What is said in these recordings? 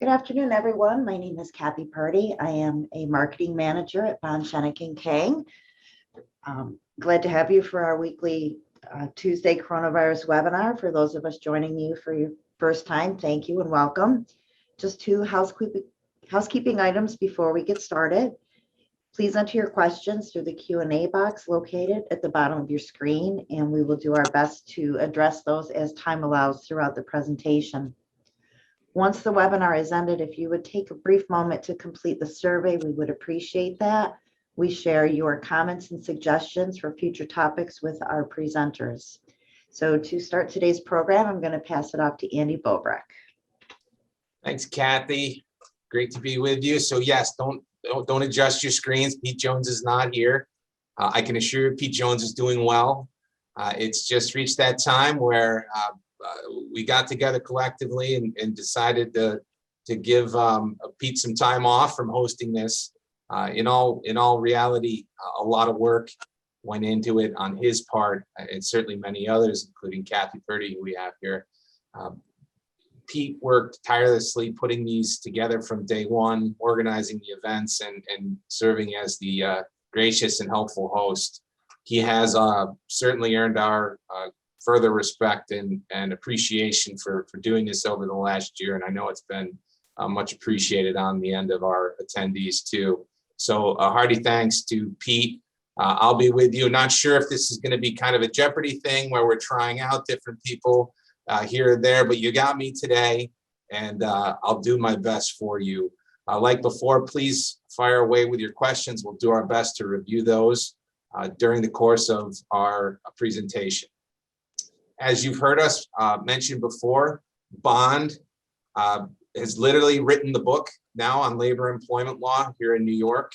Good afternoon, everyone. My name is Kathy Purdy. I am a marketing manager at Schoeneck King. Glad to have you for our weekly Tuesday coronavirus webinar. For those of us joining you for your first time, thank you and welcome. Just two housekeeping items before we get started. Please enter your questions through the Q&A box located at the bottom of your screen, and we will do our best to address those as time allows throughout the presentation. Once the webinar is ended, if you would take a brief moment to complete the survey, we would appreciate that. We share your comments and suggestions for future topics with our presenters. So to start today's program, I'm going to pass it off to Andy Bobrick. Thanks, Kathy. Great to be with you. So yes, don't adjust your screens. Pete Jones is not here. I can assure you Pete Jones is doing well. It's just reached that time where we got together collectively and decided to give Pete some time off from hosting this. In all reality, a lot of work went into it on his part, and certainly many others, including Kathy Purdy, who we have here. Pete worked tirelessly putting these together from day one, organizing the events and serving as the gracious and helpful host. He has certainly earned our further respect and appreciation for doing this over the last year. And I know it's been much appreciated on the end of our attendees too. So a hearty thanks to Pete. I'll be with you. Not sure if this is going to be kind of a Jeopardy thing where we're trying out different people here or there, but you got me today, and I'll do my best for you. Like before, please fire away with your questions. We'll do our best to review those during the course of our presentation. As you've heard us mention before, Bond has literally written the book now on labor employment law here in New York.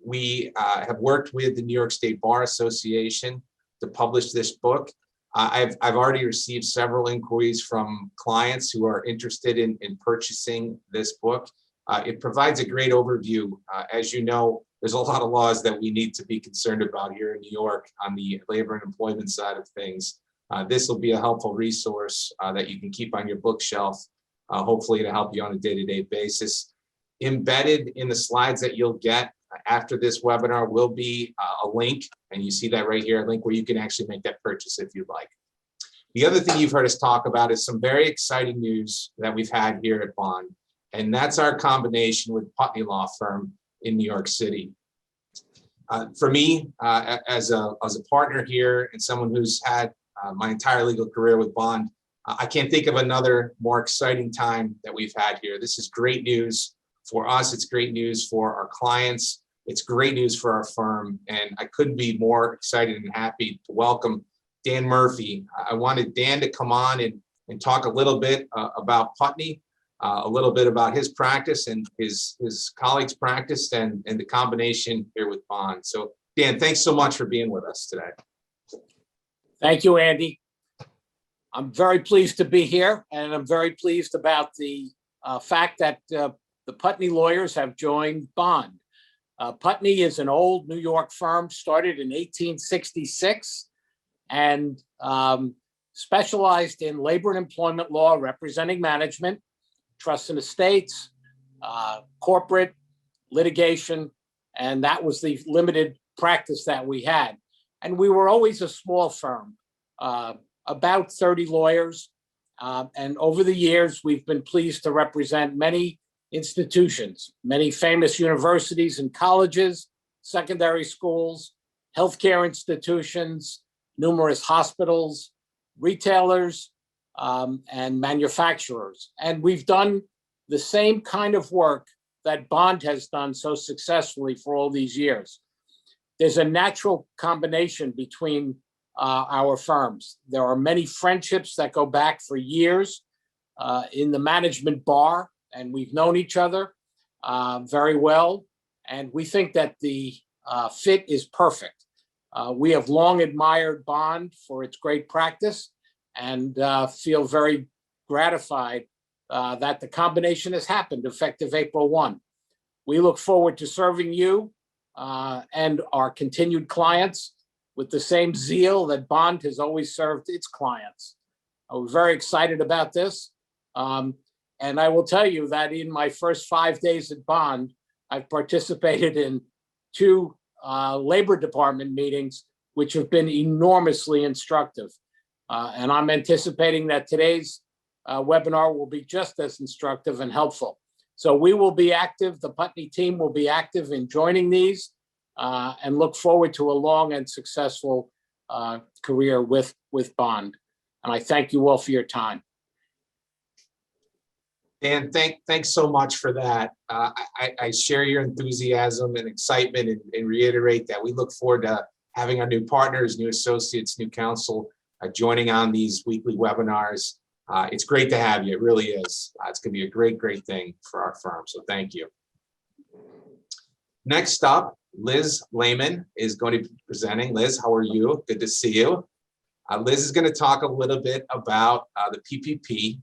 We have worked with the New York State Bar Association to publish this book. I've already received several inquiries from clients who are interested in purchasing this book. It provides a great overview. As you know, there's a lot of laws that we need to be concerned about here in New York on the labor and employment side of things. This will be a helpful resource that you can keep on your bookshelf, hopefully to help you on a day-to-day basis. Embedded in the slides that you'll get after this webinar will be a link, and you see that right here, a link where you can actually make that purchase if you'd like. The other thing you've heard us talk about is some very exciting news that we've had here at Bond, and that's our combination with Putney Law Firm in New York City. For me, as a partner here and someone who's had my entire legal career with Bond, I can't think of another more exciting time that we've had here. This is great news for us. It's great news for our clients. It's great news for our firm. And I couldn't be more excited and happy to welcome Dan Murphy. I wanted Dan to come on and talk a little bit about Putney, a little bit about his practice and his colleagues' practice and the combination here with Bond. So Dan, thanks so much for being with us today. Thank you, Andy. I'm very pleased to be here, and I'm very pleased about the fact that the Putney lawyers have joined Bond. Putney is an old New York firm, started in 1866, and specialized in labor and employment law, representing management, trusts and estates, corporate litigation, and that was the limited practice that we had. And we were always a small firm, about 30 lawyers. And over the years, we've been pleased to represent many institutions, many famous universities and colleges, secondary schools, healthcare institutions, numerous hospitals, retailers, and manufacturers. And we've done the same kind of work that Bond has done so successfully for all these years. There's a natural combination between our firms. There are many friendships that go back for years in the management bar, and we've known each other very well. And we think that the fit is perfect. We have long admired Bond for its great practice and feel very gratified that the combination has happened effective April 1. We look forward to serving you and our continued clients with the same zeal that Bond has always served its clients. We're very excited about this. And I will tell you that in my first 5 days at Bond, I've participated in 2 Labor Department meetings, which have been enormously instructive. And I'm anticipating that today's webinar will be just as instructive and helpful. So we will be active, the Putney team will be active in joining these and look forward to a long and successful career with Bond. And I thank you all for your time. Dan, thanks so much for that. I share your enthusiasm and excitement and reiterate that we look forward to having our new partners, new associates, new counsel joining on these weekly webinars. It's great to have you. It really is. It's going to be a great thing for our firm. So thank you. Next up, Liz Layman is going to be presenting. Liz, how are you? Good to see you. Liz is going to talk a little bit about the PPP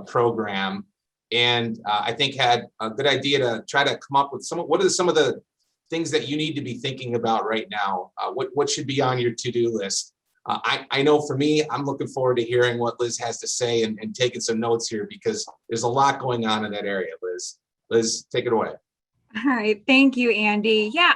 program, and I think had a good idea to try to come up with what are some of the things that you need to be thinking about right now? What should be on your to-do list? I know for me, I'm looking forward to hearing what Liz has to say and taking some notes here because there's a lot going on in that area, Liz. Liz, take it away. All right, thank you, Andy. Yeah,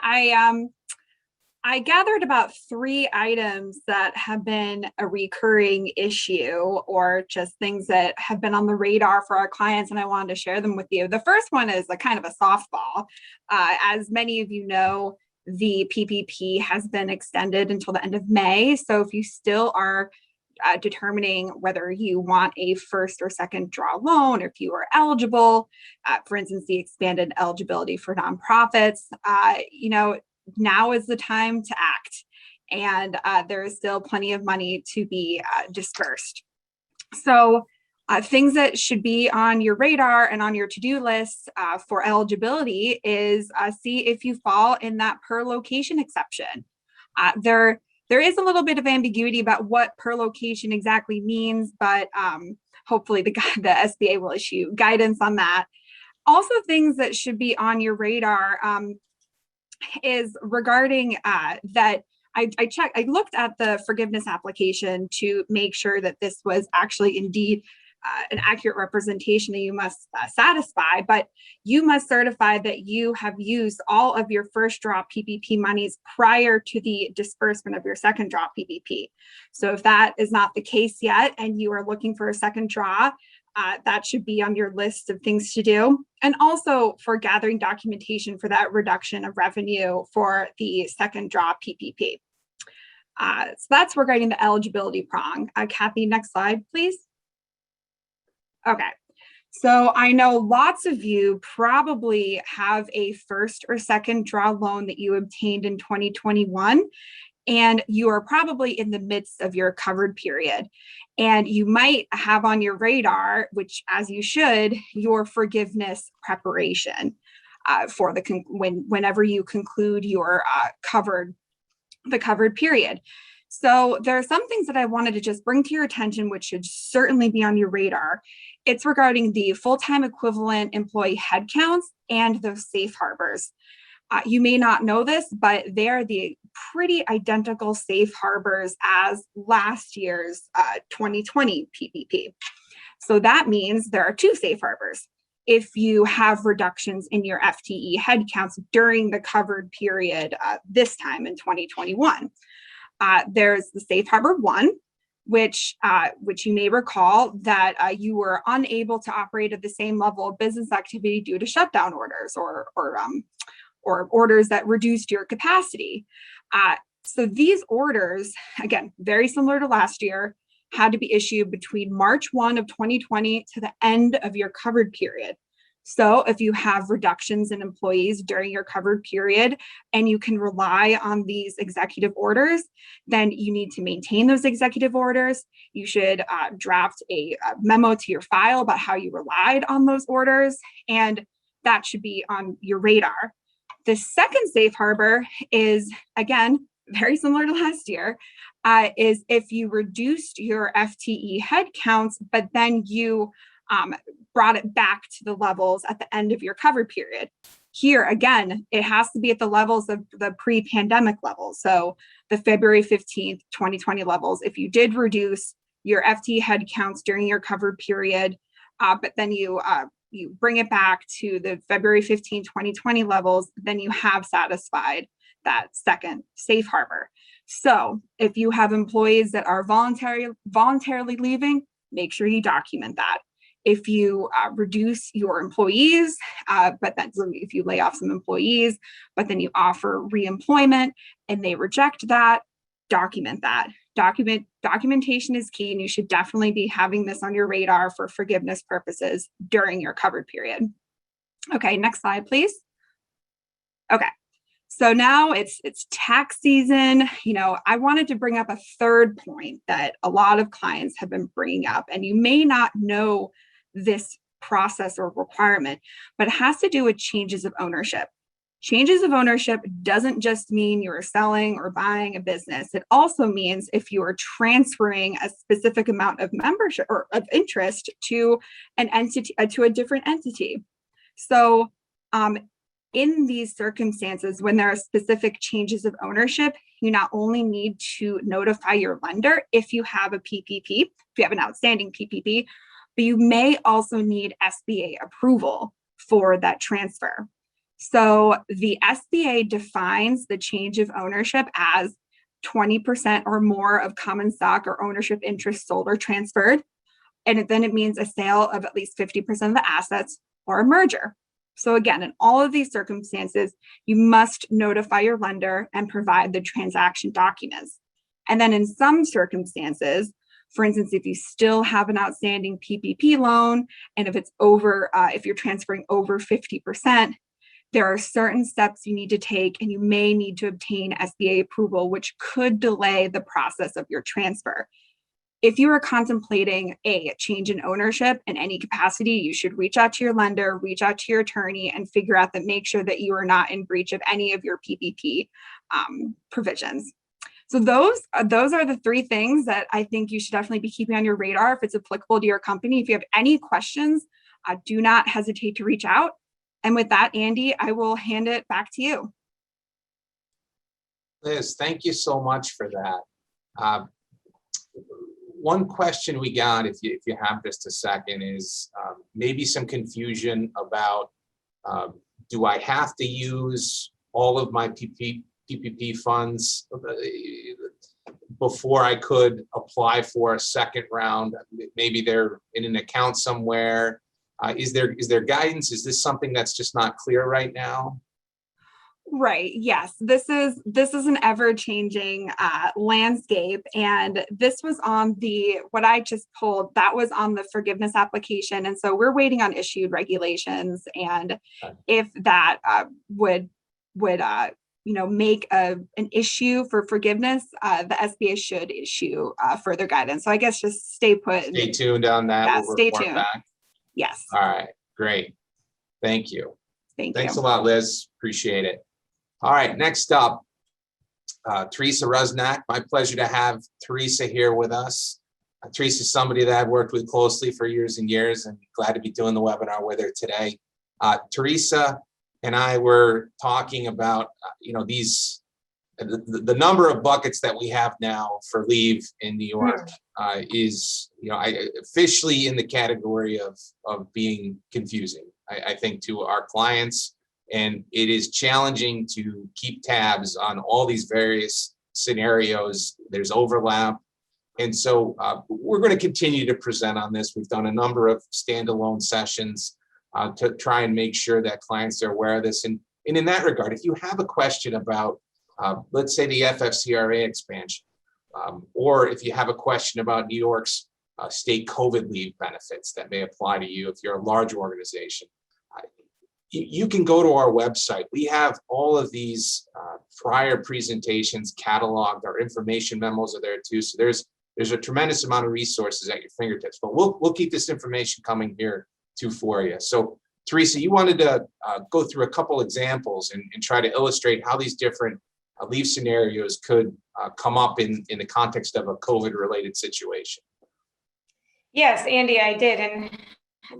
I gathered about 3 items that have been a recurring issue or just things that have been on the radar for our clients, and I wanted to share them with you. The first one is a kind of a softball. As many of you know, the PPP has been extended until the end of May. So if you still are determining whether you want a first or second draw loan, or if you are eligible, for instance, the expanded eligibility for nonprofits, now is the time to act. And there is still plenty of money to be dispersed. So things that should be on your radar and on your to-do list for eligibility is see if you fall in that per location exception. There is a little bit of ambiguity about what per location exactly means, but hopefully the SBA will issue guidance on that. Also, things that should be on your radar is regarding that I looked at the forgiveness application to make sure that this was actually indeed an accurate representation that you must satisfy, but you must certify that you have used all of your first draw PPP monies prior to the disbursement of your second draw PPP. So if that is not the case yet and you are looking for a second draw, that should be on your list of things to do. And also for gathering documentation for that reduction of revenue for the second draw PPP. So that's regarding the eligibility prong. Kathy, next slide, please. Okay, so I know lots of you probably have a first or second draw loan that you obtained in 2021, and you are probably in the midst of your covered period. And you might have on your radar, which as you should, your forgiveness preparation for whenever you conclude your covered period. So there are some things that I wanted to just bring to your attention, which should certainly be on your radar. It's regarding the full-time equivalent employee headcounts and those safe harbors. You may not know this, but they are the pretty identical safe harbors as last year's 2020 PPP. So that means there are 2 safe harbors. If you have reductions in your FTE headcounts during the covered period this time in 2021. There's the Safe Harbor 1, which you may recall that you were unable to operate at the same level of business activity due to shutdown orders or orders that reduced your capacity. So these orders, again, very similar to last year, had to be issued between March 1 of 2020 to the end of your covered period. So if you have reductions in employees during your covered period and you can rely on these executive orders, then you need to maintain those executive orders. You should draft a memo to your file about how you relied on those orders, and that should be on your radar. The second safe harbor is, again, very similar to last year, is if you reduced your FTE headcounts, but then you brought it back to the levels at the end of your covered period. Here, again, it has to be at the levels of the pre-pandemic levels. So the February 15th, 2020 levels. If you did reduce your FTE headcounts during your covered period, but then you bring it back to the February 15, 2020 levels, then you have satisfied that second safe harbor. So if you have employees that are voluntarily leaving, make sure you document that. If you reduce your employees, but then if you lay off some employees, but then you offer reemployment and they reject that, document that. Documentation is key, and you should definitely be having this on your radar for forgiveness purposes during your covered period. Okay, next slide, please. Okay. So now it's tax season. I wanted to bring up a third point that a lot of clients have been bringing up, and you may not know this process or requirement, but it has to do with changes of ownership. Changes of ownership doesn't just mean you're selling or buying a business. It also means if you are transferring a specific amount of membership or of interest to an entity, to a different entity. So, in these circumstances, when there are specific changes of ownership, you not only need to notify your lender if you have a PPP, if you have an outstanding PPP, but you may also need SBA approval for that transfer. So the SBA defines the change of ownership as 20% or more of common stock or ownership interest sold or transferred. And then it means a sale of at least 50% of the assets or a merger. So again, in all of these circumstances, you must notify your lender and provide the transaction documents. And then in some circumstances, for instance, if you still have an outstanding PPP loan, and if it's over, if you're transferring over 50%, there are certain steps you need to take, and you may need to obtain SBA approval, which could delay the process of your transfer. If you are contemplating a change in ownership in any capacity, you should reach out to your lender, reach out to your attorney, and figure out that, make sure that you are not in breach of any of your PPP provisions. So those are the three things that I think you should definitely be keeping on your radar if it's applicable to your company. If you have any questions, do not hesitate to reach out. And with that, Andy, I will hand it back to you. Liz, thank you so much for that. One question we got, if you have just a second, is maybe some confusion about do I have to use all of my PPP funds before I could apply for a second round? Maybe they're in an account somewhere. Is there guidance? Is this something that's just not clear right now? Right. Yes. This is an ever-changing landscape, and this was on what I just pulled. That was on the forgiveness application, and so we're waiting on issued regulations. And if that would make an issue for forgiveness, the SBA should issue further guidance. So I guess just stay put. Stay tuned on that. Yeah, we'll stay report tuned. Back. Yes. All right. Great. Thank you. Thanks a lot, Liz. Appreciate it. All right. Next up, Teresa Rusnak. My pleasure to have Teresa here with us. Teresa is somebody that I've worked with closely for years and years, and glad to be doing the webinar with her today. Teresa and I were talking about, the number of buckets that we have now for leave in New York is, officially in the category of being confusing, I think, to our clients. And it is challenging to keep tabs on all these various scenarios. There's overlap. And so we're going to continue to present on this. We've done a number of standalone sessions to try and make sure that clients are aware of this. And in that regard, if you have a question about, let's say, the FFCRA expansion, or if you have a question about New York's state COVID leave benefits that may apply to you if you're a large organization, you can go to our website. We have all of these prior presentations cataloged. Our information memos are there too. So there's a tremendous amount of resources at your fingertips. But we'll keep this information coming here too for you. So Teresa, you wanted to go through a couple examples and try to illustrate how these different leave scenarios could come up in the context of a COVID-related situation. Yes, Andy, I did. And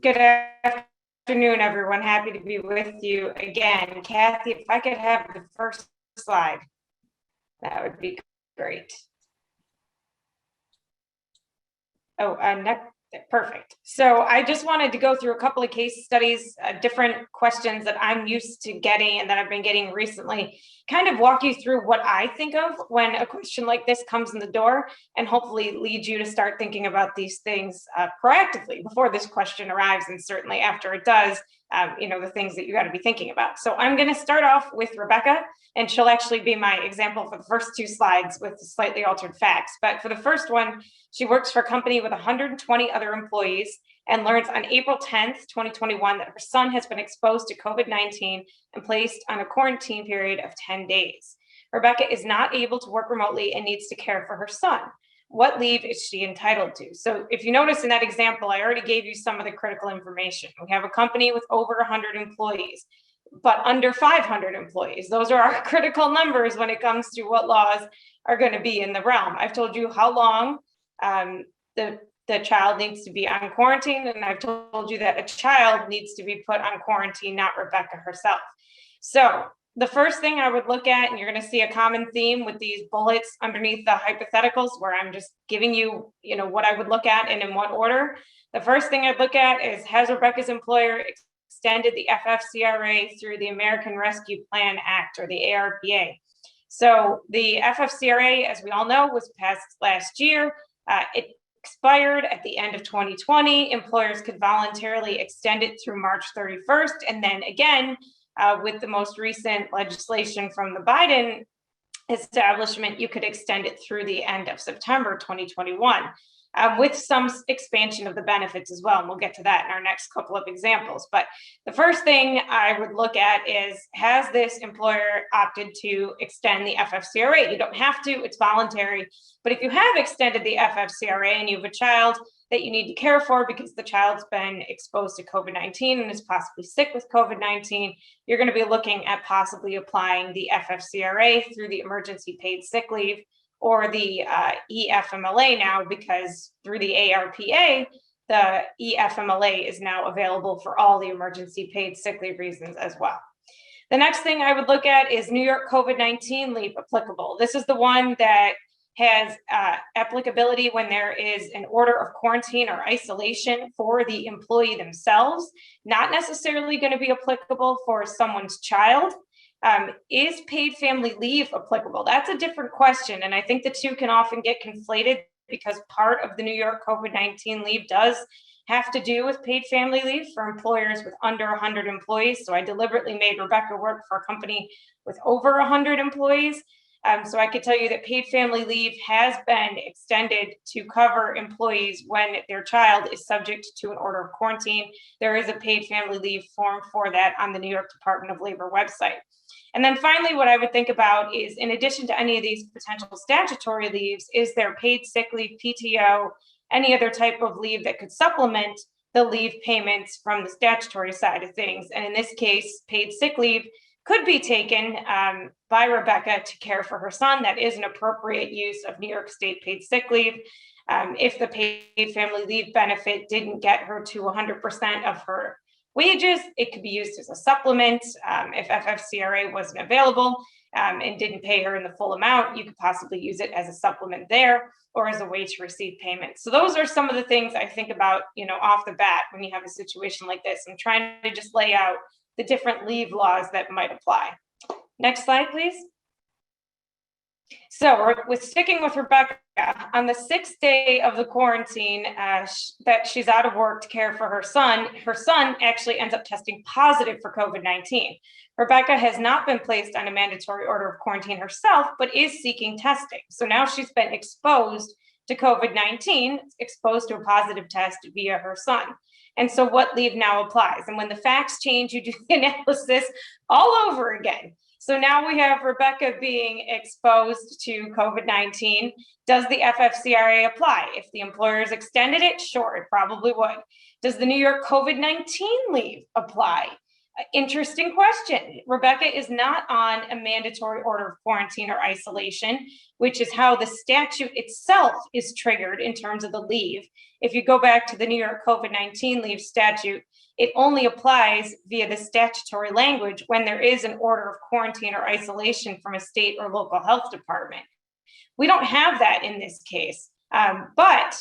good afternoon, everyone. Happy to be with you again. Kathy, if I could have the first slide, that would be great. Oh, Perfect. So I just wanted to go through a couple of case studies, different questions that I'm used to getting and that I've been getting recently, kind of walk you through what I think of when a question like this comes in the door, and hopefully lead you to start thinking about these things proactively before this question arrives, and certainly after it does, the things that you got to be thinking about. So I'm going to start off with Rebecca, and she'll actually be my example for the first two slides with slightly altered facts. But for the first one, she works for a company with 120 other employees and learns on April 10th, 2021, that her son has been exposed to COVID-19 and placed on a quarantine period of 10 days. Rebecca is not able to work remotely and needs to care for her son. What leave is she entitled to? So if you notice in that example, I already gave you some of the critical information. We have a company with over 100 employees, but under 500 employees. Those are our critical numbers when it comes to what laws are going to be in the realm. I've told you how long the child needs to be on quarantine, and I've told you that a child needs to be put on quarantine, not Rebecca herself. So the first thing I would look at, and you're going to see a common theme with these bullets underneath the hypotheticals, where I'm just giving you, what I would look at and in what order. The first thing I'd look at is, has Rebecca's employer extended the FFCRA through the American Rescue Plan Act, or the ARPA? So the FFCRA, as we all know, was passed last year. It expired at the end of 2020. Employers could voluntarily extend it through March 31st. And then again, with the most recent legislation from the Biden establishment, you could extend it through the end of September 2021. With some expansion of the benefits as well. And we'll get to that in our next couple of examples. But the first thing I would look at is, has this employer opted to extend the FFCRA? You don't have to, it's voluntary. But if you have extended the FFCRA and you have a child that you need to care for because the child's been exposed to COVID-19 and is possibly sick with COVID-19, you're going to be looking at possibly applying the FFCRA through the emergency paid sick leave, or the EFMLA now, because through the ARPA, the EFMLA is now available for all the emergency paid sick leave reasons as well. The next thing I would look at is New York COVID-19 leave applicable. This is the one that has applicability when there is an order of quarantine or isolation for the employee themselves, not necessarily going to be applicable for someone's child. Is paid family leave applicable? That's a different question. And I think the two can often get conflated, because part of the New York COVID-19 leave does have to do with paid family leave for employers with under 100 employees. So I deliberately made Rebecca work for a company with over 100 employees. So I could tell you that paid family leave has been extended to cover employees when their child is subject to an order of quarantine. There is a paid family leave form for that on the New York Department of Labor website. And then finally, what I would think about is, in addition to any of these potential statutory leaves, is there paid sick leave, PTO, any other type of leave that could supplement the leave payments from the statutory side of things? And in this case, paid sick leave could be taken by Rebecca to care for her son. That is an appropriate use of New York State paid sick leave. If the paid family leave benefit didn't get her to 100% of her wages, it could be used as a supplement. If FFCRA wasn't available and didn't pay her in the full amount, you could possibly use it as a supplement there, or as a way to receive payment. So those are some of the things I think about, off the bat when you have a situation like this. I'm trying to just lay out the different leave laws that might apply. Next slide, please. So with sticking with Rebecca, on the 6th day of the quarantine that she's out of work to care for her son actually ends up testing positive for COVID-19. Rebecca has not been placed on a mandatory order of quarantine herself, but is seeking testing. So now she's been exposed to COVID-19, exposed to a positive test via her son. And so what leave now applies? And when the facts change, you do the analysis all over again. So now we have Rebecca being exposed to COVID-19. Does the FFCRA apply? If the employers extended it, sure, it probably would. Does the New York COVID-19 leave apply? Interesting question. Rebecca is not on a mandatory order of quarantine or isolation, which is how the statute itself is triggered in terms of the leave. If you go back to the New York COVID-19 leave statute, it only applies via the statutory language when there is an order of quarantine or isolation from a state or local health department. We don't have that in this case, but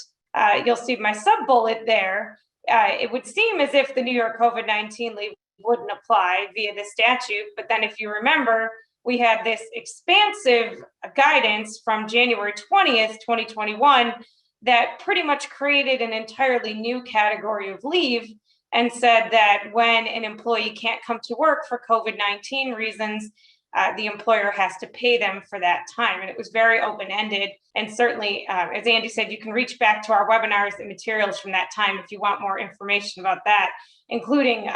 you'll see my sub-bullet there. It would seem as if the New York COVID-19 leave wouldn't apply via the statute. But then if you remember, we had this expansive guidance from January 20th, 2021, that pretty much created an entirely new category of leave and said that when an employee can't come to work for COVID-19 reasons, the employer has to pay them for that time. And it was very open-ended. And certainly, as Andy said, you can reach back to our webinars and materials from that time if you want more information about that, including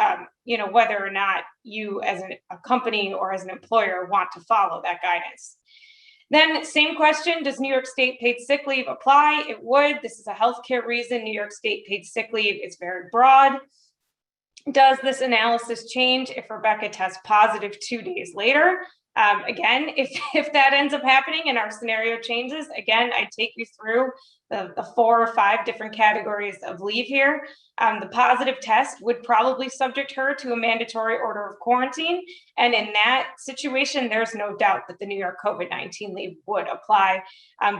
whether or not you as a company or as an employer want to follow that guidance. Then same question, does New York State paid sick leave apply? It would. This is a healthcare reason. New York State paid sick leave is very broad. Does this analysis change if Rebecca tests positive 2 days later? Again, if that ends up happening and our scenario changes, again, I take you through the 4 or 5 different categories of leave here. The positive test would probably subject her to a mandatory order of quarantine. And in that situation, there's no doubt that the New York COVID-19 leave would apply.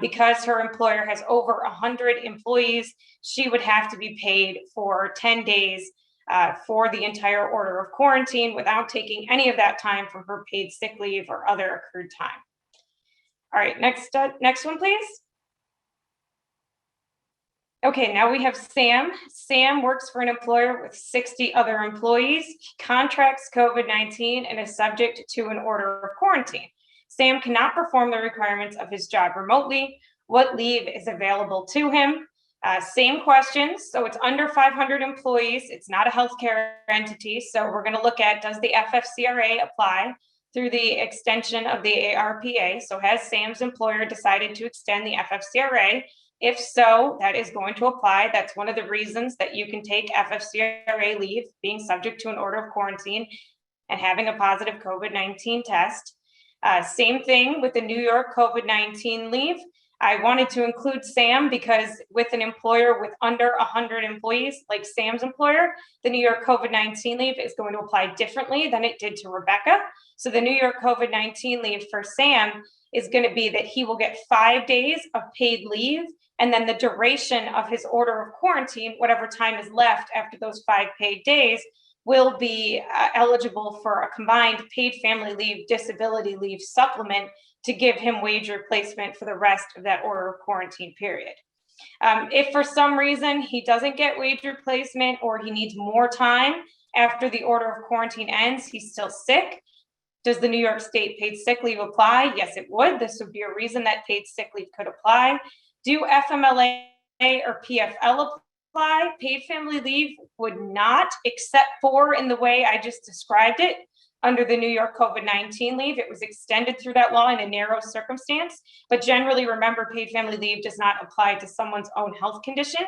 Because her employer has over 100 employees, she would have to be paid for 10 days for the entire order of quarantine without taking any of that time from her paid sick leave or other accrued time. All right, next one, please. Okay, now we have Sam. Sam works for an employer with 60 other employees. He contracts COVID-19 and is subject to an order of quarantine. Sam cannot perform the requirements of his job remotely. What leave is available to him? Same questions. So it's under 500 employees. It's not a healthcare entity. So we're going to look at, does the FFCRA apply through the extension of the ARPA? So has Sam's employer decided to extend the FFCRA? If so, that is going to apply. That's one of the reasons that you can take FFCRA leave, being subject to an order of quarantine and having a positive COVID-19 test. Same thing with the New York COVID-19 leave. I wanted to include Sam because with an employer with under 100 employees, like Sam's employer, the New York COVID-19 leave is going to apply differently than it did to Rebecca. So the New York COVID-19 leave for Sam is going to be that he will get 5 days of paid leave, and then the duration of his order of quarantine, whatever time is left after those 5 paid days, will be eligible for a combined paid family leave, disability leave supplement to give him wage replacement for the rest of that order of quarantine period. If for some reason he doesn't get wage replacement or he needs more time after the order of quarantine ends, he's still sick, does the New York State paid sick leave apply? Yes, it would. This would be a reason that paid sick leave could apply. Do FMLA or PFL apply? Paid family leave would not, except for in the way I just described it. Under the New York COVID-19 leave, it was extended through that law in a narrow circumstance, but generally remember paid family leave does not apply to someone's own health condition.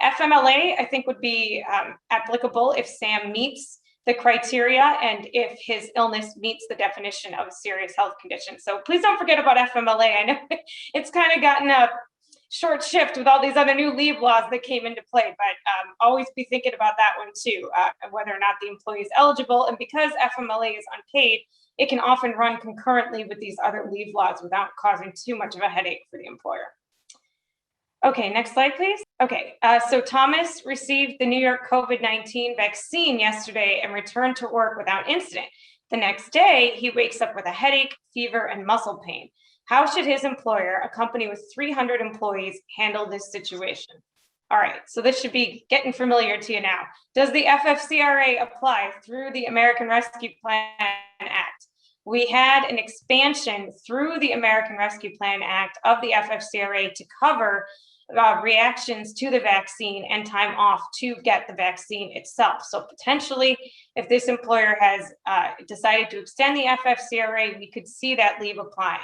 FMLA, I think, would be applicable if Sam meets the criteria and if his illness meets the definition of a serious health condition. So please don't forget about FMLA. I know it's kind of gotten a short shift with all these other new leave laws that came into play, but always be thinking about that one too, whether or not the employee is eligible. And because FMLA is unpaid, it can often run concurrently with these other leave laws without causing too much of a headache for the employer. Okay, next slide, please. Okay, so Thomas received the New York COVID-19 vaccine yesterday and returned to work without incident. The next day, he wakes up with a headache, fever, and muscle pain. How should his employer, a company with 300 employees, handle this situation? All right, so this should be getting familiar to you now. Does the FFCRA apply through the American Rescue Plan Act? We had an expansion through the American Rescue Plan Act of the FFCRA to cover reactions to the vaccine and time off to get the vaccine itself. So potentially, if this employer has decided to extend the FFCRA, we could see that leave applying.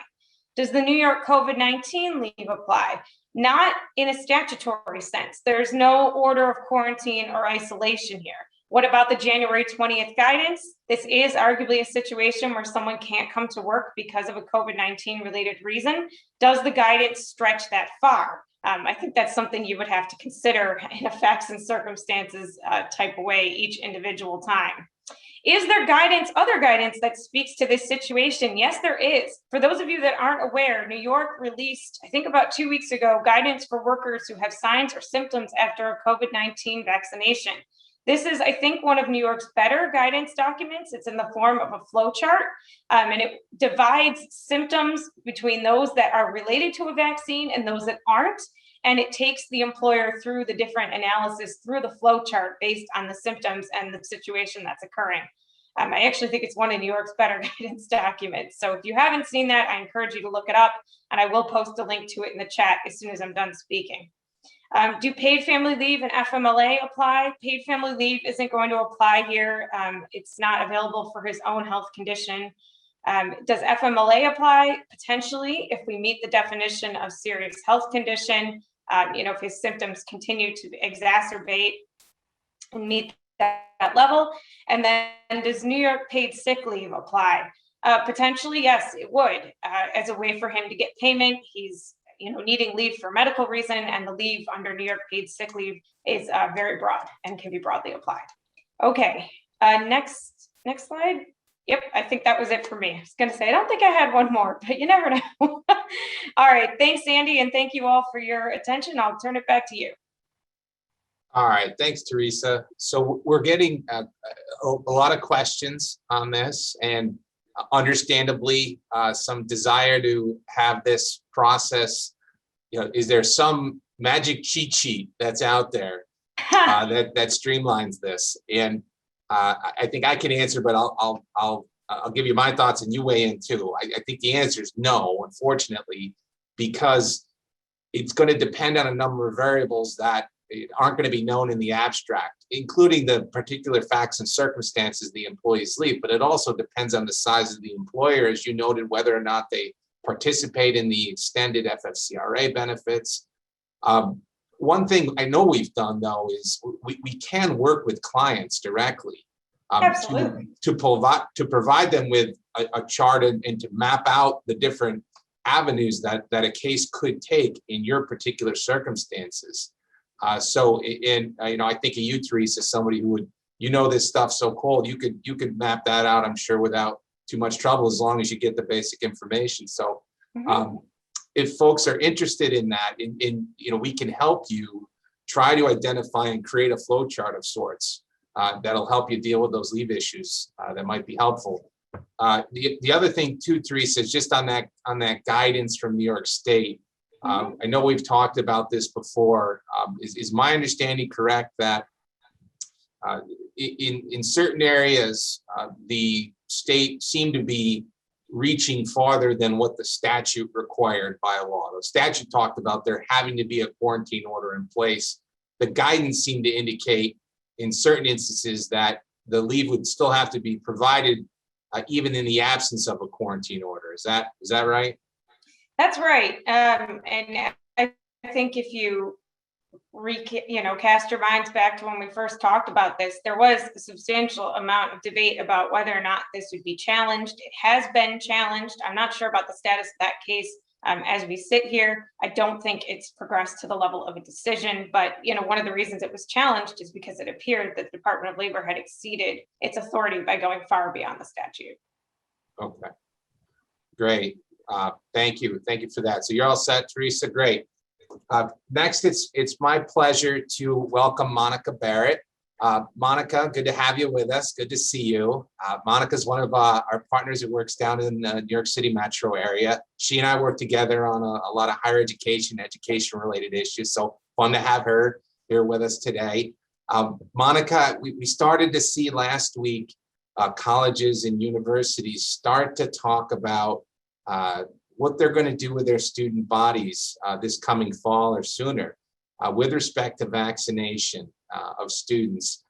Does the New York COVID-19 leave apply? Not in a statutory sense. There's no order of quarantine or isolation here. What about the January 20th guidance? This is arguably a situation where someone can't come to work because of a COVID-19 related reason. Does the guidance stretch that far? I think that's something you would have to consider in a facts and circumstances type of way each individual time. Is there guidance, other guidance that speaks to this situation? Yes, there is. For those of you that aren't aware, New York released, I think about 2 weeks ago, guidance for workers who have signs or symptoms after a COVID-19 vaccination. This is, I think, one of New York's better guidance documents. It's in the form of a flow chart, and it divides symptoms between those that are related to a vaccine and those that aren't. And it takes the employer through the different analysis through the flow chart based on the symptoms and the situation that's occurring. I actually think it's one of New York's better guidance documents. So if you haven't seen that, I encourage you to look it up, and I will post a link to it in the chat as soon as I'm done speaking. Do paid family leave and FMLA apply? Paid family leave isn't going to apply here. It's not available for his own health condition. Does FMLA apply? Potentially, if we meet the definition of serious health condition, if his symptoms continue to exacerbate and meet that level. And then does New York paid sick leave apply? Potentially, yes, it would, as a way for him to get payment. He's needing leave for medical reason, and the leave under New York paid sick leave is very broad and can be broadly applied. Okay, next slide. Yep, I think that was it for me. I was going to say, I don't think I had one more, but you never know. All right, thanks, Andy, and thank you all for your attention. I'll turn it back to you. All right, thanks, Teresa. So we're getting a lot of questions on this, and understandably, some desire to have this process. Is there some magic cheat sheet that's out there that streamlines this? And I think I can answer, but I'll give you my thoughts and you weigh in too. I think the answer is no, unfortunately, because it's going to depend on a number of variables that aren't going to be known in the abstract, including the particular facts and circumstances the employees leave. But it also depends on the size of the employer, as you noted, whether or not they participate in the extended FFCRA benefits. One thing I know we've done, though, is we can work with clients directly to provide them with a chart and to map out the different avenues that a case could take in your particular circumstances. I think of you, Teresa, somebody who would, this stuff so cold, you could map that out, I'm sure, without too much trouble, as long as you get the basic information. So if folks are interested in that, we can help you try to identify and create a flow chart of sorts that'll help you deal with those leave issues that might be helpful. The other thing too, Teresa, is just on that guidance from New York State. I know we've talked about this before. Is my understanding correct that in certain areas, the state seemed to be reaching farther than what the statute required by law? The statute talked about there having to be a quarantine order in place. The guidance seemed to indicate in certain instances that the leave would still have to be provided even in the absence of a quarantine order. Is that right? That's right. And I think if you cast your minds back to when we first talked about this, there was a substantial amount of debate about whether or not this would be challenged. It has been challenged. I'm not sure about the status of that case as we sit here. I don't think it's progressed to the level of a decision, but one of the reasons it was challenged is because it appeared that the Department of Labor had exceeded its authority by going far beyond the statute. Okay, great. Thank you for that. So you're all set, Teresa. Great. Next, it's my pleasure to welcome Monica Barrett. Monica, good to have you with us. Good to see you. Monica is one of our partners who works down in the New York City metro area. She and I work together on a lot of higher education related issues. So fun to have her here with us today. Monica, we started to see last week colleges and universities start to talk about what they're going to do with their student bodies this coming fall or sooner with respect to vaccination of students.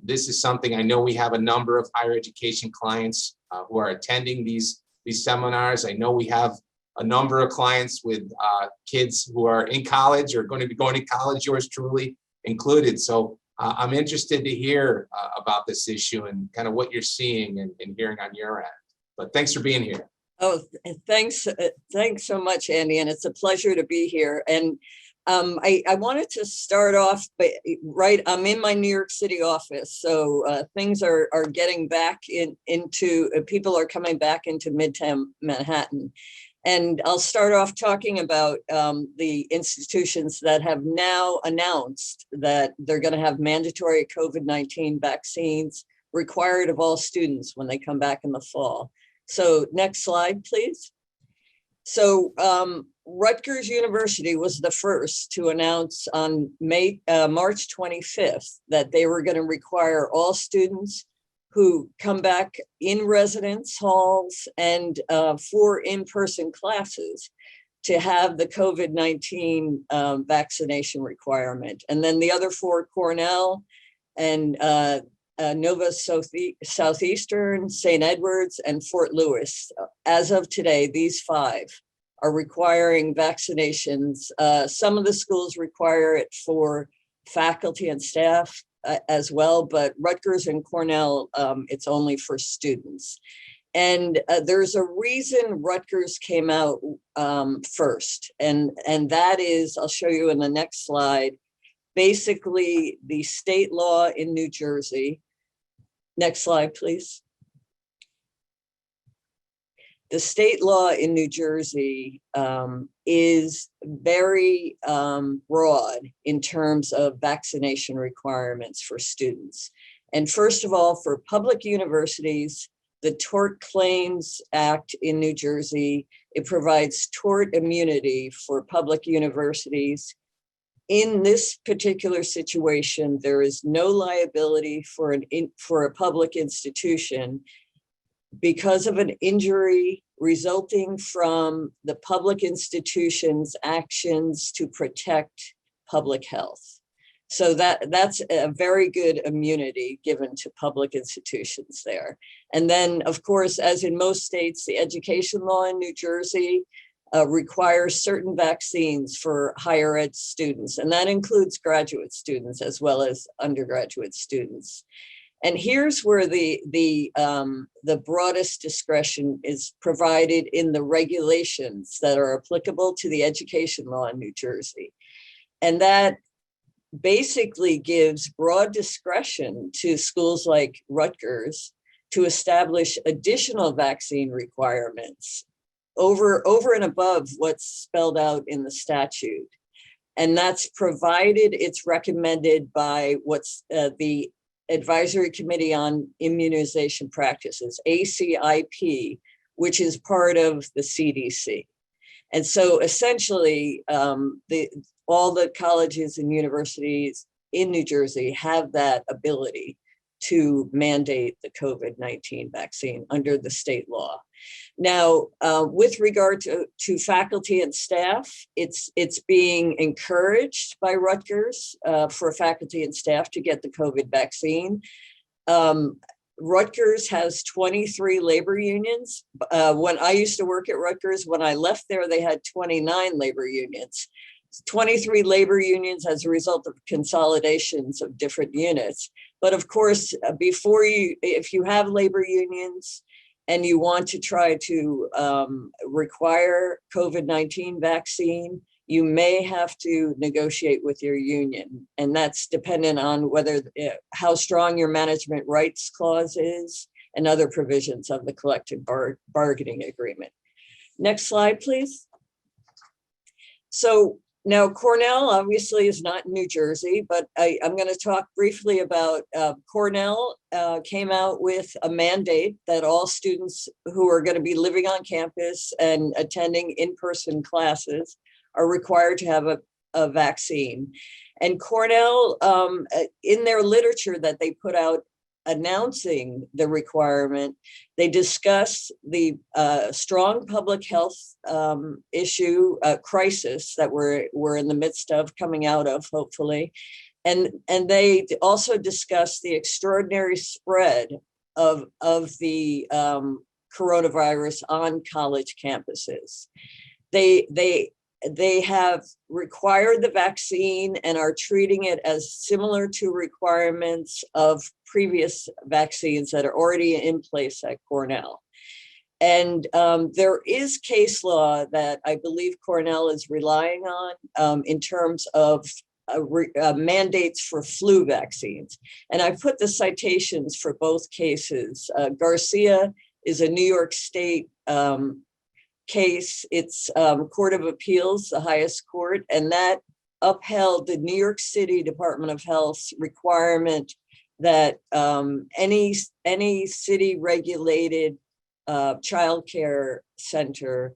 This is something I know we have a number of higher education clients who are attending these seminars. I know we have a number of clients with kids who are in college or going to be going to college, yours truly included. So I'm interested to hear about this issue and kind of what you're seeing and hearing on your end. But thanks for being here. Oh, thanks so much, Andy. And it's a pleasure to be here. And I wanted to start off, but I'm in my New York City office, so things are getting back into people are coming back into Midtown Manhattan. And I'll start off talking about the institutions that have now announced that they're going to have mandatory COVID-19 vaccines required of all students when they come back in the fall. So next slide, please. So Rutgers University was the first to announce on March 25th that they were going to require all students who come back in residence halls and for in-person classes to have the COVID-19 vaccination requirement. And then the other four, Cornell and Nova Southeastern, St. Edwards, and Fort Lewis. As of today, these five are requiring vaccinations. Some of the schools require it for faculty and staff as well, but Rutgers and Cornell, it's only for students. And there's a reason Rutgers came out first, and that is, I'll show you in the next slide, basically the state law in New Jersey. Next slide, please. The state law in New Jersey is very broad in terms of vaccination requirements for students. And first of all, for public universities, the Tort Claims Act in New Jersey, it provides tort immunity for public universities. In this particular situation, there is no liability for a public institution because of an injury resulting from the public institution's actions to protect public health. So that's a very good immunity given to public institutions there. And then, of course, as in most states, the education law in New Jersey requires certain vaccines for higher ed students, and that includes graduate students as well as undergraduate students. And here's where the broadest discretion is provided in the regulations that are applicable to the education law in New Jersey. And that basically gives broad discretion to schools like Rutgers to establish additional vaccine requirements over and above what's spelled out in the statute. And that's provided it's recommended by what's the Advisory Committee on Immunization Practices, ACIP, which is part of the CDC. And so essentially, all the colleges and universities in New Jersey have that ability to mandate the COVID-19 vaccine under the state law. Now, with regard to faculty and staff, it's being encouraged by Rutgers for faculty and staff to get the COVID vaccine. Rutgers has 23 labor unions. When I used to work at Rutgers, when I left there, they had 29 labor unions. 23 labor unions as a result of consolidations of different units. But of course, if you have labor unions and you want to try to require COVID-19 vaccine, you may have to negotiate with your union. And that's dependent on how strong your management rights clause is and other provisions of the collective bargaining agreement. Next slide, please. So now, Cornell obviously is not in New Jersey, but I'm going to talk briefly about Cornell came out with a mandate that all students who are going to be living on campus and attending in-person classes are required to have a vaccine. And Cornell, in their literature that they put out announcing the requirement, they discuss the strong public health issue crisis that we're in the midst of coming out of, hopefully. And they also discuss the extraordinary spread of the coronavirus on college campuses. They have required the vaccine and are treating it as similar to requirements of previous vaccines that are already in place at Cornell. And there is case law that I believe Cornell is relying on in terms of mandates for flu vaccines. And I put the citations for both cases. Garcia is a New York State case. It's Court of Appeals, the highest court, and that upheld the New York City Department of Health's requirement that any city regulated childcare center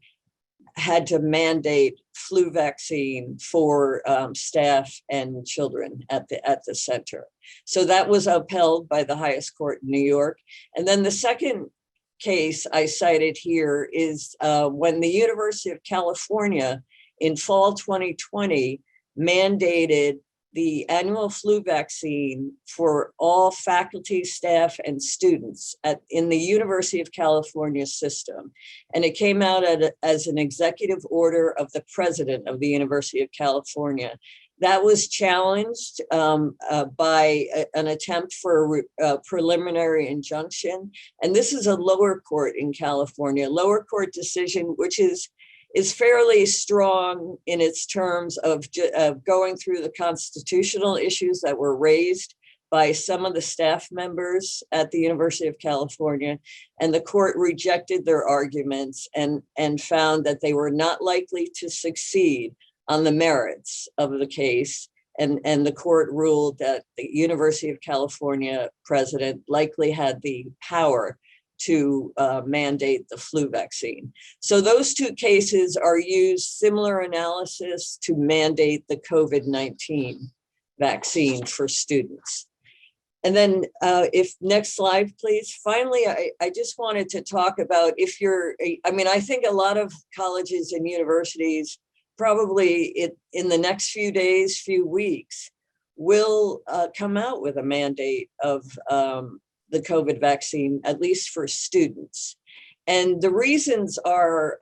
had to mandate flu vaccine for staff and children at the center. So that was upheld by the highest court in New York. And then the second case I cited here is when the University of California in fall 2020 mandated the annual flu vaccine for all faculty, staff, and students in the University of California system. And it came out as an executive order of the president of the University of California. That was challenged by an attempt for a preliminary injunction. And this is a lower court in California, lower court decision, which is fairly strong in its terms of going through the constitutional issues that were raised by some of the staff members at the University of California. And the court rejected their arguments and found that they were not likely to succeed on the merits of the case. And the court ruled that the University of California president likely had the power to mandate the flu vaccine. So those two cases are used similar analysis to mandate the COVID-19 vaccine for students. And then if next slide, please. Finally, I just wanted to talk about if you're, I think a lot of colleges and universities probably in the next few days, few weeks, will come out with a mandate of the COVID vaccine, at least for students. And the reasons are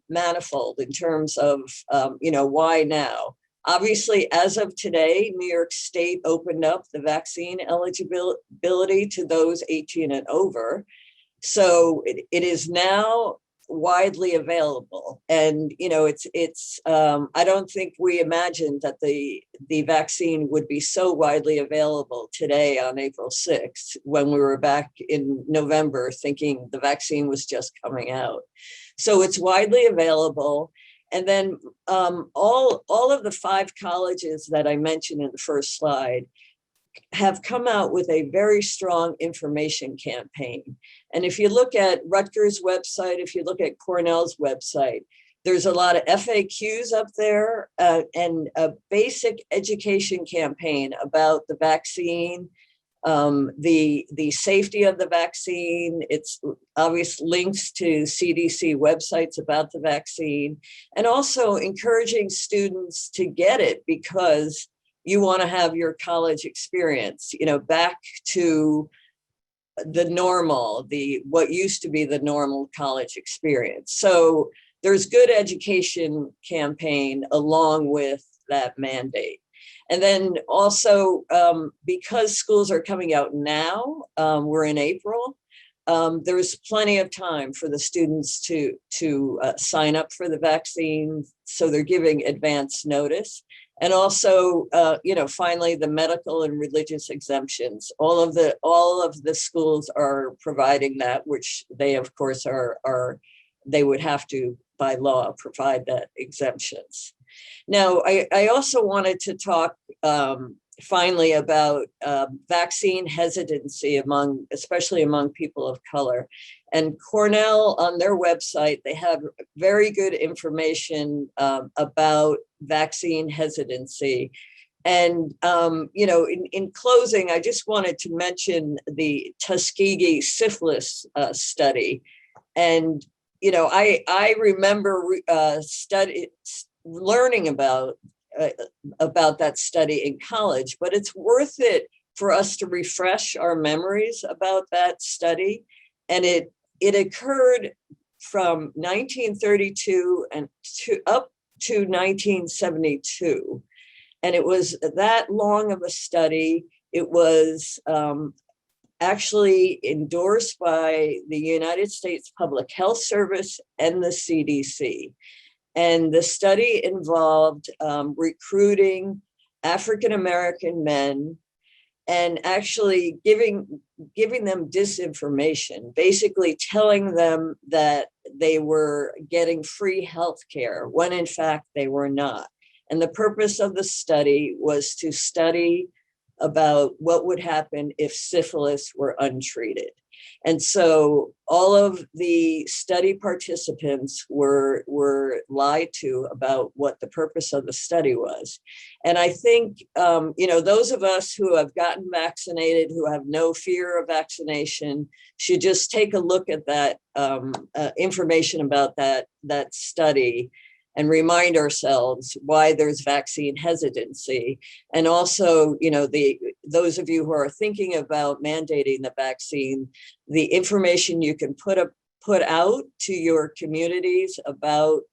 manifold in terms of, why now? Obviously, as of today, New York State opened up the vaccine eligibility to those 18 and over. So it is now widely available. And, I don't think we imagined that the vaccine would be so widely available today on April 6th, when we were back in November thinking the vaccine was just coming out. So it's widely available. And then all of the 5 colleges that I mentioned in the first slide have come out with a very strong information campaign. And if you look at Rutgers' website, if you look at Cornell's website, there's a lot of FAQs up there and a basic education campaign about the vaccine, the safety of the vaccine. It's obvious links to CDC websites about the vaccine, and also encouraging students to get it because you want to have your college experience, back to the normal, what used to be the normal college experience. So there's good education campaign along with that mandate. And then also, because schools are coming out now, we're in April, there's plenty of time for the students to sign up for the vaccine. So they're giving advance notice. And also, finally, the medical and religious exemptions. All of the schools are providing that, which they, of course, they would have to, by law, provide that exemptions. Now, I also wanted to talk finally about vaccine hesitancy especially among people of color. And Cornell, on their website, they have very good information about vaccine hesitancy. And, in closing, I just wanted to mention the Tuskegee syphilis study. And, I remember learning about that study in college, but it's worth it for us to refresh our memories about that study. And it occurred from 1932 and up to 1972. And it was that long of a study. It was actually endorsed by the United States Public Health Service and the CDC. And the study involved recruiting African-American men and actually giving them disinformation, basically telling them that they were getting free health care when in fact they were not. And the purpose of the study was to study about what would happen if syphilis were untreated. And so all of the study participants were lied to about what the purpose of the study was. And I think, those of us who have gotten vaccinated, who have no fear of vaccination, should just take a look at that information about that study and remind ourselves why there's vaccine hesitancy. And also, those of you who are thinking about mandating the vaccine, the information you can put out to your communities about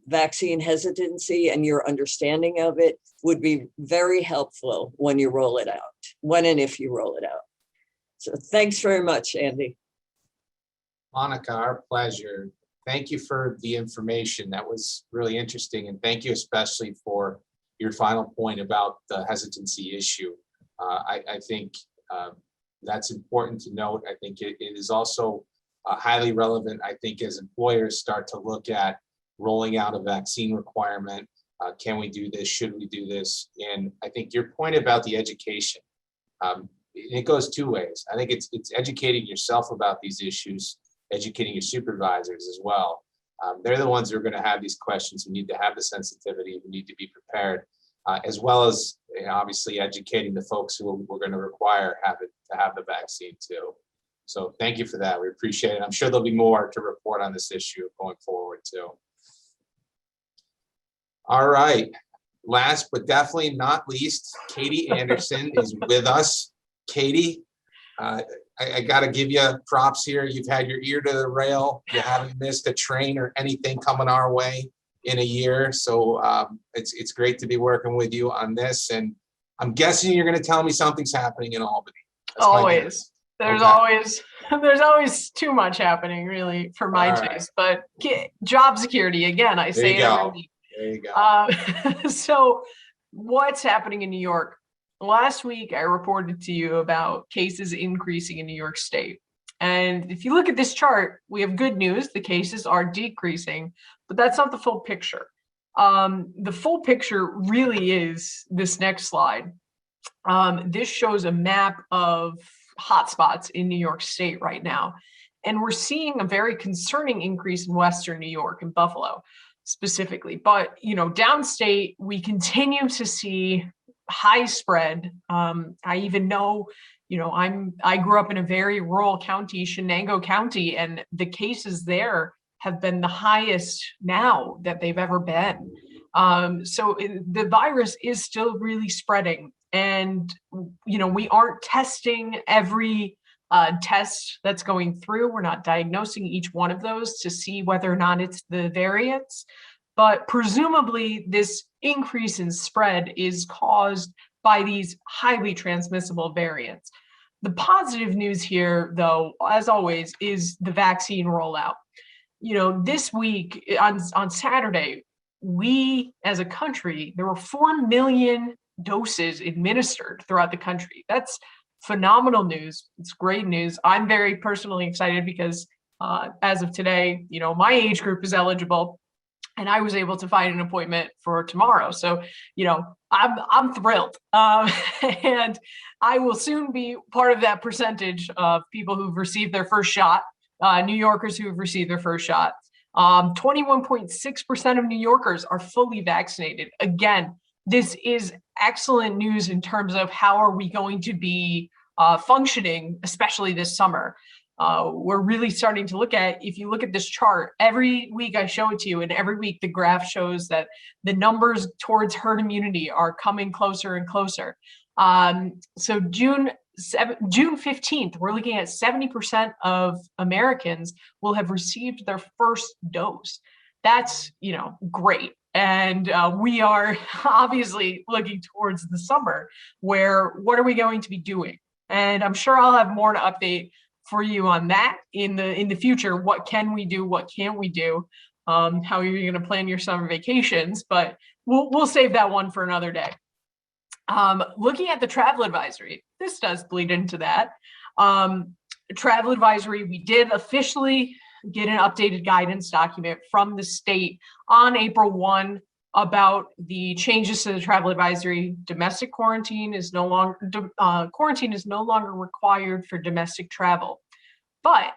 vaccine hesitancy and your understanding of it would be very helpful when you roll it out, when and if you roll it out. So thanks very much, Andy. Monica, our pleasure. Thank you for the information. That was really interesting. And thank you especially for your final point about the hesitancy issue. I think that's important to note. I think it is also highly relevant, I think, as employers start to look at rolling out a vaccine requirement. Can we do this? Should we do this? And I think your point about the education, it goes two ways. I think it's educating yourself about these issues, educating your supervisors as well. They're the ones who are going to have these questions. We need to have the sensitivity. We need to be prepared, as well as obviously educating the folks who we're going to require to have the vaccine too. So thank you for that. We appreciate it. I'm sure there'll be more to report on this issue going forward too. All right. Last but definitely not least, Katie Anderson is with us. Katie, I got to give you props here. You've had your ear to the rail. You haven't missed a train or anything coming our way in a year. So it's great to be working with you on this. And I'm guessing you're going to tell me something's happening in Albany. That's always. There's always too much happening, really, for my taste. But job security, again, I say it every week. There you go. So what's happening in New York? Last week, I reported to you about cases increasing in New York State. And if you look at this chart, we have good news. The cases are decreasing, but that's not the full picture. The full picture really is this next slide. This shows a map of hotspots in New York State right now. And we're seeing a very concerning increase in Western New York and Buffalo specifically. But, downstate, we continue to see high spread. I even know, I grew up in a very rural county, Shenango County, and the cases there have been the highest now that they've ever been. So the virus is still really spreading. And, we aren't testing every test that's going through. We're not diagnosing each one of those to see whether or not it's the variants. But presumably this increase in spread is caused by these highly transmissible variants. The positive news here, though, as always, is the vaccine rollout. This week on Saturday, we as a country, there were 4 million doses administered throughout the country. That's phenomenal news. It's great news. I'm very personally excited because as of today, my age group is eligible. And I was able to find an appointment for tomorrow. So, I'm thrilled. And I will soon be part of that percentage of people who've received their first shot, New Yorkers who have received their first shot. 21.6% of New Yorkers are fully vaccinated. Again, this is excellent news in terms of how are we going to be functioning, especially this summer. We're really starting to look at, if you look at this chart, every week I show it to you, and every week the graph shows that the numbers towards herd immunity are coming closer and closer. So June 15th, we're looking at 70% of Americans will have received their first dose. That's, great. And we are obviously looking towards the summer where what are we going to be doing? And I'm sure I'll have more to update for you on that in the future. What can we do? What can't we do? How are you going to plan your summer vacations? But we'll save that one for another day. Looking at the travel advisory, this does bleed into that. Travel advisory, we did officially get an updated guidance document from the state on April 1 about the changes to the travel advisory. Domestic quarantine is no longer required for domestic travel. But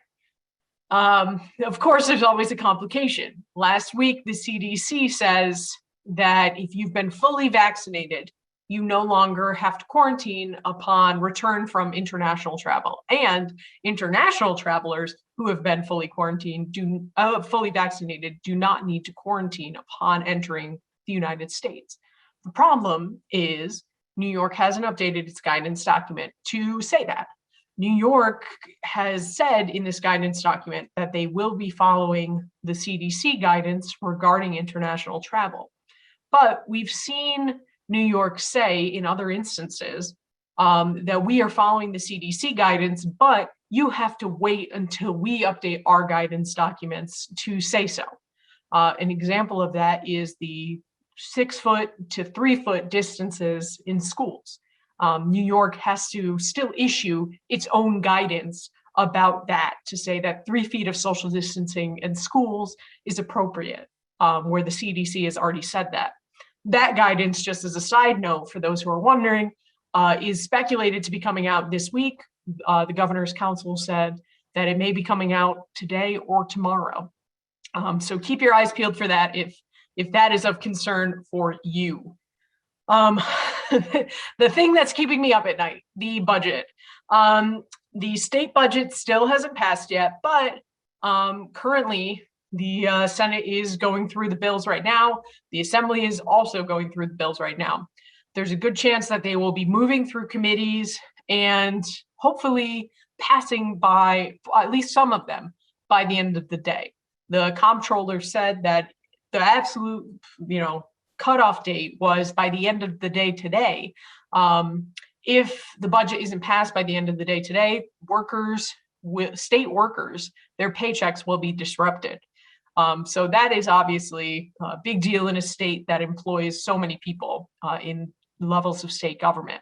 of course, there's always a complication. Last week, the CDC says that if you've been fully vaccinated, you no longer have to quarantine upon return from international travel. And international travelers who have been fully fully vaccinated do not need to quarantine upon entering the United States. The problem is New York hasn't updated its guidance document to say that. New York has said in this guidance document that they will be following the CDC guidance regarding international travel. But we've seen New York say in other instances that we are following the CDC guidance, but you have to wait until we update our guidance documents to say so. An example of that is the 6 foot to 3 foot distances in schools. New York has to still issue its own guidance about that to say that 3 feet of social distancing in schools is appropriate, where the CDC has already said that. That guidance, just as a side note, for those who are wondering, is speculated to be coming out this week. The governor's council said that it may be coming out today or tomorrow. So keep your eyes peeled for that if that is of concern for you. The thing that's keeping me up at night, the budget. The state budget still hasn't passed yet, but currently the Senate is going through the bills right now. The Assembly is also going through the bills right now. There's a good chance that they will be moving through committees and hopefully passing by at least some of them by the end of the day. The comptroller said that the absolute, cutoff date was by the end of the day today. If the budget isn't passed by the end of the day today, state workers, their paychecks will be disrupted. So that is obviously a big deal in a state that employs so many people in levels of state government.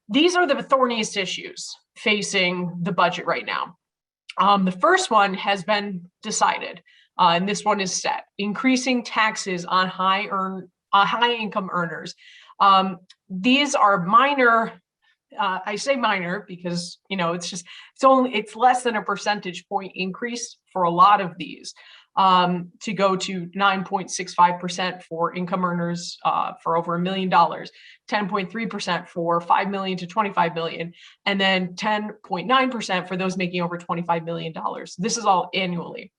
These are the thorniest issues facing the budget right now. The first one has been decided, and this one is set: increasing taxes on high income earners. These are minor. I say minor because it's less than a percentage point increase for a lot of these, to go to 9.65% for income earners for over $1 million, 10.3% for 5 million to 25 million, and then 10.9% for those making over $25 million. This is all annually.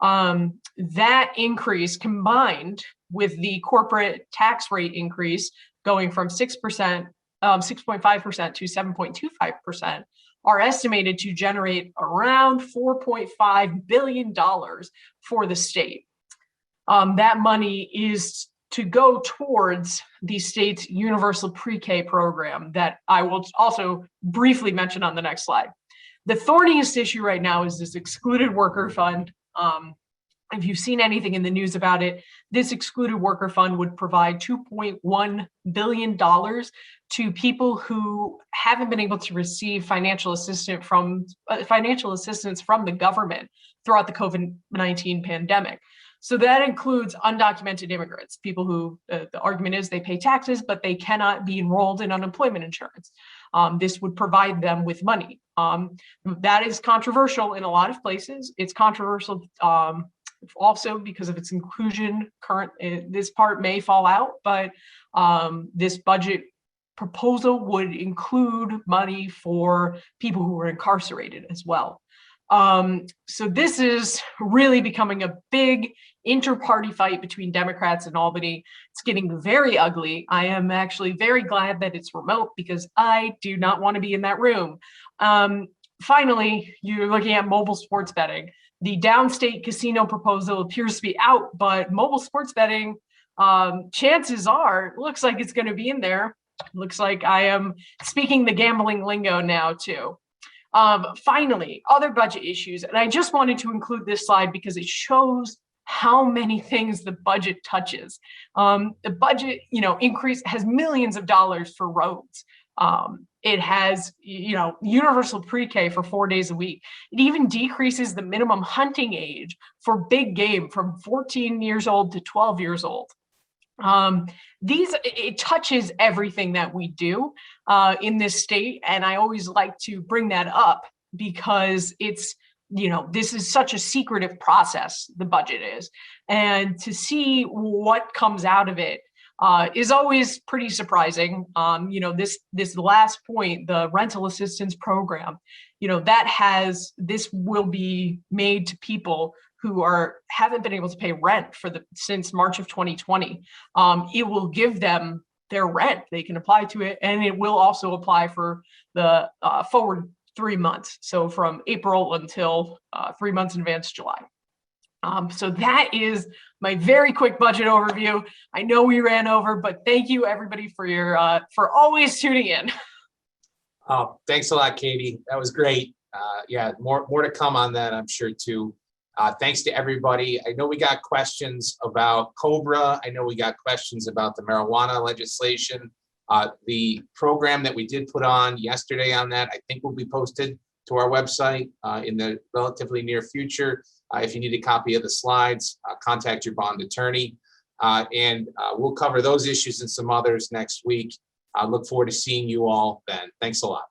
That increase, combined with the corporate tax rate increase going from 6%, 6.5% to 7.25%, are estimated to generate around $4.5 billion for the state. That money is to go towards the state's universal pre-K program that I will also briefly mention on the next slide. The thorniest issue right now is this excluded worker fund. If you've seen anything in the news about it, this excluded worker fund would provide $2.1 billion to people who haven't been able to receive financial assistance from the government throughout the COVID-19 pandemic. So that includes undocumented immigrants, people who the argument is they pay taxes, but they cannot be enrolled in unemployment insurance. This would provide them with money. That is controversial in a lot of places. It's controversial also because of its inclusion. This part may fall out, but this budget proposal would include money for people who are incarcerated as well. So this is really becoming a big inter-party fight between Democrats and Albany. It's getting very ugly. I am actually very glad that it's remote because I do not want to be in that room. Finally, you're looking at mobile sports betting. The downstate casino proposal appears to be out, but mobile sports betting, chances are, it looks like it's going to be in there. Looks like I am speaking the gambling lingo now too. Finally, other budget issues. And I just wanted to include this slide because it shows how many things the budget touches. The budget, increase has millions of dollars for roads. It has, universal pre-K for 4 days a week. It even decreases the minimum hunting age for big game from 14 years old to 12 years old. It touches everything that we do in this state. And I always like to bring that up because it's, this is such a secretive process, the budget is. And to see what comes out of it is always pretty surprising. This last point, the rental assistance program, this will be made to people who haven't been able to pay rent since March of 2020. It will give them their rent. They can apply to it, and it will also apply for the forward 3 months. So from April until 3 months in advance, July. So that is my very quick budget overview. I know we ran over, but thank you everybody for always tuning in. Oh, thanks a lot, Katie. That was great. Yeah, more to come on that, I'm sure too. Thanks to everybody. I know we got questions about COBRA. I know we got questions about the marijuana legislation. The program that we did put on yesterday on that, I think will be posted to our website in the relatively near future. If you need a copy of the slides, contact your bond attorney. And we'll cover those issues and some others next week. I look forward to seeing you all then. Thanks a lot.